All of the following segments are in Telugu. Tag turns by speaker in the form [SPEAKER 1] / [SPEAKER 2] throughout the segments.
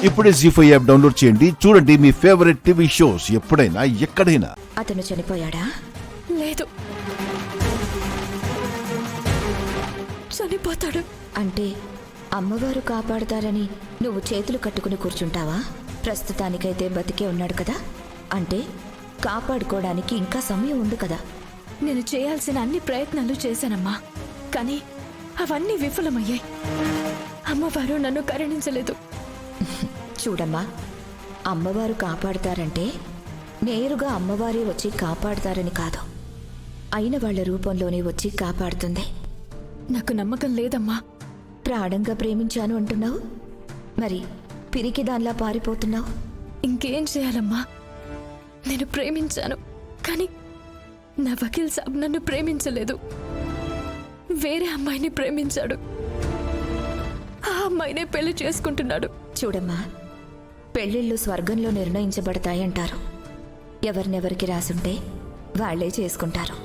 [SPEAKER 1] ఇప్పుడే జీ5 యాప్ డౌన్లోడ్ చేయండి. చూడండి మీ ఫేవరెట్ టీవీ షోస్ ఎప్పుడైనా ఎక్కడైనా.
[SPEAKER 2] అతను చనిపోయాడా?
[SPEAKER 3] లేదు, చనిపోతాడు.
[SPEAKER 2] అంటే అమ్మవారు కాపాడతారని నువ్వు చేతులు కట్టుకుని కూర్చుంటావా? ప్రస్తుతానికైతే బతికే ఉన్నాడు కదా, అంటే కాపాడుకోవడానికి ఇంకా సమయం ఉంది కదా.
[SPEAKER 3] నేను చేయాల్సిన అన్ని ప్రయత్నాలు చేశానమ్మా, కానీ అవన్నీ విఫలమయ్యాయి. అమ్మవారు నన్ను కరుణించలేదు.
[SPEAKER 2] చూడమ్మా, అమ్మవారు కాపాడతారంటే నేరుగా అమ్మవారే వచ్చి కాపాడతారని కాదు, అయిన వాళ్ళ రూపంలోనే వచ్చి కాపాడుతుంది.
[SPEAKER 3] నాకు నమ్మకం లేదమ్మా.
[SPEAKER 2] ప్రాణంగా ప్రేమించాను అంటున్నావు, మరి పిరికి దానిలా పారిపోతున్నావు.
[SPEAKER 3] ఇంకేం చేయాలమ్మా? నేను ప్రేమించాను, కానీ నా వకీల్ సాబ్ నన్ను ప్రేమించలేదు. వేరే అమ్మాయిని ప్రేమించాడు. ఆ అమ్మాయినే పెళ్లి చేసుకుంటున్నాడు.
[SPEAKER 2] చూడమ్మా, పెళ్ళిళ్ళు స్వర్గంలో నిర్ణయించబడతాయంటారు. ఎవరినెవరికి రాసుంటే వాళ్లే చేసుకుంటారు.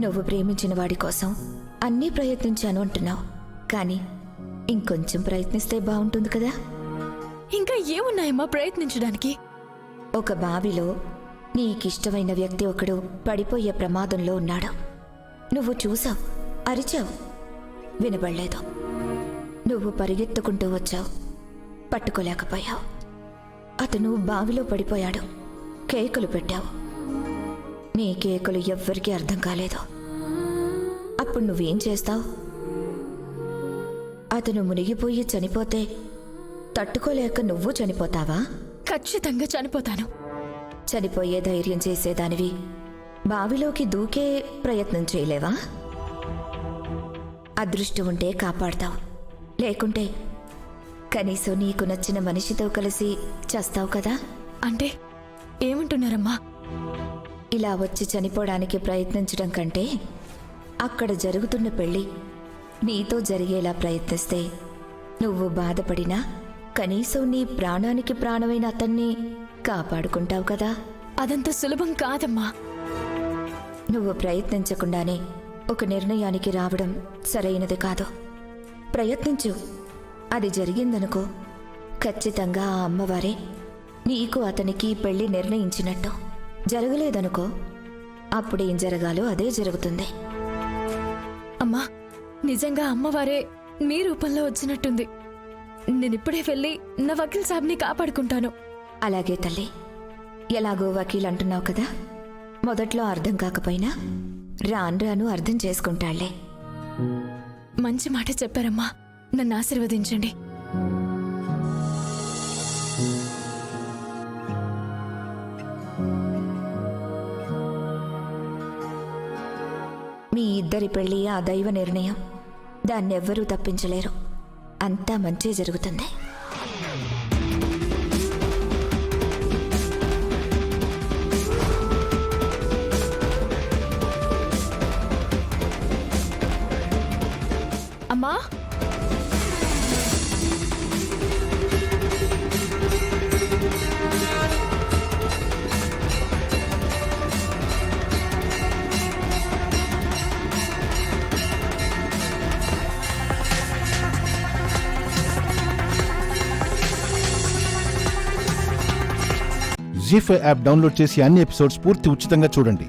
[SPEAKER 2] నువ్వు ప్రేమించిన వాడి కోసం అన్నీ ప్రయత్నించాను అంటున్నావు, కానీ ఇంకొంచెం ప్రయత్నిస్తే బాగుంటుంది కదా.
[SPEAKER 3] ఇంకా ఏమున్నాయమ్మా ప్రయత్నించడానికి?
[SPEAKER 2] ఒక బావిలో నీకిష్టమైన వ్యక్తి ఒకడు పడిపోయే ప్రమాదంలో ఉన్నాడు. నువ్వు చూసావు, అరిచావు, వినబడలేదు. నువ్వు పరిగెత్తుకుంటూ వచ్చావు, పట్టుకోలేకపోయావు. అతను బావిలో పడిపోయాడు, కేకులు పెట్టావు. నీ కేకులు ఎవ్వరికీ అర్థం కాలేదు. అప్పుడు నువ్వేం చేస్తావు? అతను మునిగిపోయి చనిపోతే తట్టుకోలేక నువ్వు చనిపోతావా?
[SPEAKER 3] ఖచ్చితంగా చనిపోతాను.
[SPEAKER 2] చనిపోయే ధైర్యం చేసేదానివి బావిలోకి దూకే ప్రయత్నం చేయలేవా? అదృష్టం ఉంటే కాపాడతావు, లేకుంటే కనీసం నీకు నచ్చిన మనిషితో కలిసి చస్తావు కదా.
[SPEAKER 3] అంటే ఏమంటున్నారమ్మా?
[SPEAKER 2] ఇలా వచ్చి చనిపోవడానికి ప్రయత్నించడం కంటే అక్కడ జరుగుతున్న పెళ్ళి నీతో జరిగేలా ప్రయత్నిస్తే నువ్వు బాధపడినా కనీసం నీ ప్రాణానికి ప్రాణమైన అతన్ని కాపాడుకుంటావు కదా.
[SPEAKER 3] అదంత సులభం కాదమ్మా.
[SPEAKER 2] నువ్వు ప్రయత్నించకుండానే ఒక నిర్ణయానికి రావడం సరైనది కాదు. ప్రయత్నించు. అది జరిగిందనుకో, ఖచ్చితంగా ఆ అమ్మవారే నీకు అతనికి పెళ్లి నిర్ణయించినట్టు. జరగలేదనుకో, అప్పుడేం జరగాలో అదే జరుగుతుంది.
[SPEAKER 3] అమ్మా, నిజంగా అమ్మవారే మీ రూపంలో వచ్చినట్టుంది. నేనిప్పుడే వెళ్ళి నా వకీల్ సాబ్ని కాపాడుకుంటాను.
[SPEAKER 2] అలాగే తల్లి, ఎలాగో వకీల్ అంటున్నావు కదా, మొదట్లో అర్థం కాకపోయినా రాను రాను అర్థం చేసుకుంటాళ్లే.
[SPEAKER 3] మంచి మాట చెప్పారమ్మా, నన్ను ఆశీర్వదించండి.
[SPEAKER 2] మీ ఇద్దరి పెళ్ళి ఆ దైవ నిర్ణయం, దాన్నెవ్వరూ తప్పించలేరు. అంతా మంచి జరుగుతుంది.
[SPEAKER 3] అమ్మా,
[SPEAKER 1] జీ5 యాప్ డౌన్లోడ్ చేసి అన్ని ఎపిసోడ్స్ పూర్తి ఉచితంగా చూడండి.